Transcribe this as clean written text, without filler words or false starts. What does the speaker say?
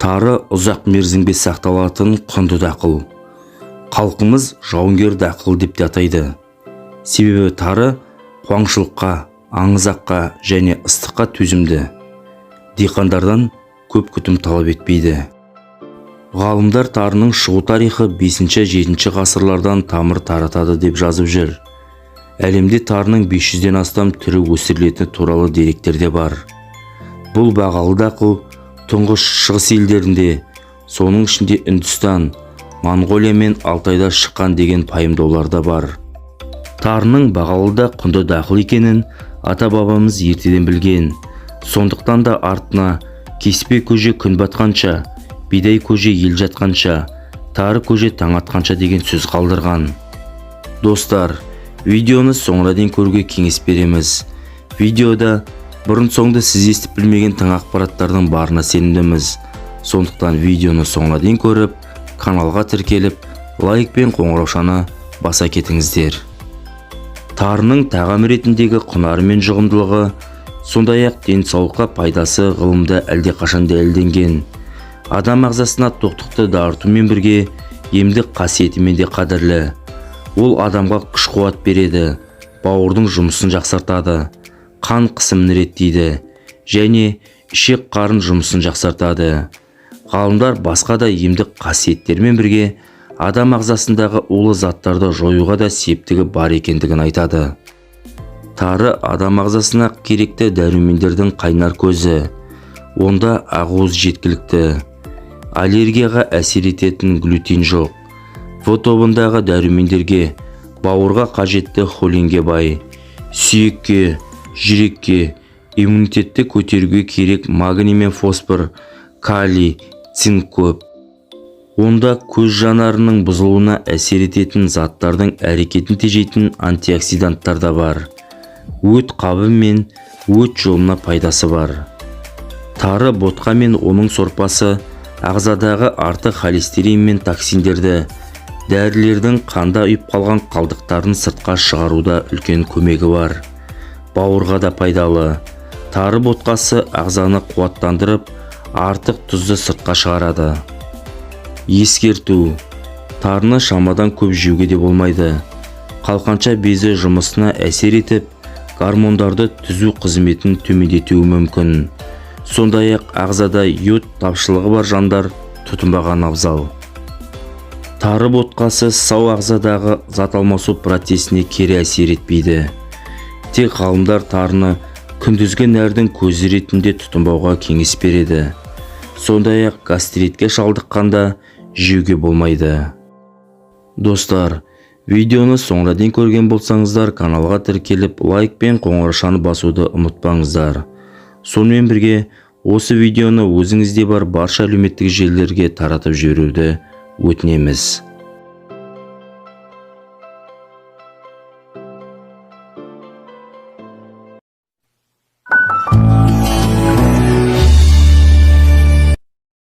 Тары ұзақ мерзімге сақталатын құнды дақыл. Халқымыз жауынгер дақыл деп те атайды. Себебі тары қуаңшылыққа, аңызаққа және ыстыққа төзімді. Диқандардан көп күтім талап етпейді. Ғалымдар тарының шығу тарихы 5-7 ғасырлардан тамыр таратады деп жазып жүр. Әлемде тарының 500-ден астам түрі өсірілетіні туралы деректер де бар. Бұл бағалы дақыл тұңғыш шығыс елдерінде, соның ішінде Үндістан, Моңғолия мен Алтайда шыққан деген пайымдаулар да бар. Тарының бағалы да құнды дақыл екенін ата-бабамыз ертеден білген. Сондықтан да артына кеспе көже күн батқанша, бидай көже ел жатқанша, тары көже таң атқанша деген сөз қалдырған. Достар, видеоны соңына дейін көруге кеңес береміз. Видеода бұрын-соңды сіз естіп білмеген тың ақпараттардың барына сенімдіміз. Сондықтан видеоны соңына дейін көріп, каналға тіркеліп, лайк пен қоңыраушаны баса кетіңіздер. Тарының тағам ретіндегі құнары мен жұғымдылығы, сондай-ақ денсаулыққа пайдасы ғылымда әлдеқашан дәлелденген. Адам ағзасына тоқтықты дарытумен бірге емдік қасиетімен де қадірлі. Ол адамға күш-қуат береді, бауырдың жұмысын жақсартады, қан қысымын реттейді және ішек-қарын жұмысын жақсартады. Ғалымдар басқа да емдік қасиеттермен бірге адам ағзасындағы улы заттарды жоюға да септігі бар екендігін айтады. Тары адам ағзасына керекті дәрумендердің қайнар көзі. Онда ақуыз жеткілікті. Аллергияға әсер ететін глютен жоқ. В тобындағы дәрумендерге бауырға қажетті холинге бай. Сүйекке, жүрекке, иммунитетті көтеруге керек магний мен фосфор, калий, цинк көп. Онда көз жанарының бұзылуына әсер ететін заттардың әрекетін тежейтін антиоксиданттар да бар. Өт қабы мен өт жолына пайдасы бар. Тары ботқа мен оның сорпасы ағзадағы артық холестерин мен токсиндерді, дәрілердің қанда ұйып қалған қалдықтарын сыртқа шығаруда үлкен көмегі бар. Бауырға да пайдалы. Тары ботқасы ағзаны қуаттандырып, артық тұзды сыртқа шығарады. Ескерту: тарыны шамадан көп жеуге де болмайды. Қалқанша безі жұмысына әсер етіп, гормондарды түзу қызметін төмендетуі мүмкін. Сондай-ақ ағзада йод тапшылығы бар жандар тұтынбаған абзал. Тары ботқасы сау ағзадағы зат алмасу процесіне кері әсер етпейді. Тек ғалымдар тарыны күндізгі нәрдің көзі ретінде тұтынбауға кеңес береді. Сондай-ақ гастритке шалдыққанда жеуге болмайды. Достар, видеоны соңына дейін көрген болсаңыздар, каналға тіркеліп, лайк пен қоңыраушаны басуды ұмытпаңыздар. Сонымен бірге, осы видеоны өзіңізде бар барша әлеуметтік желілерге таратып жіберуді өтінеміз.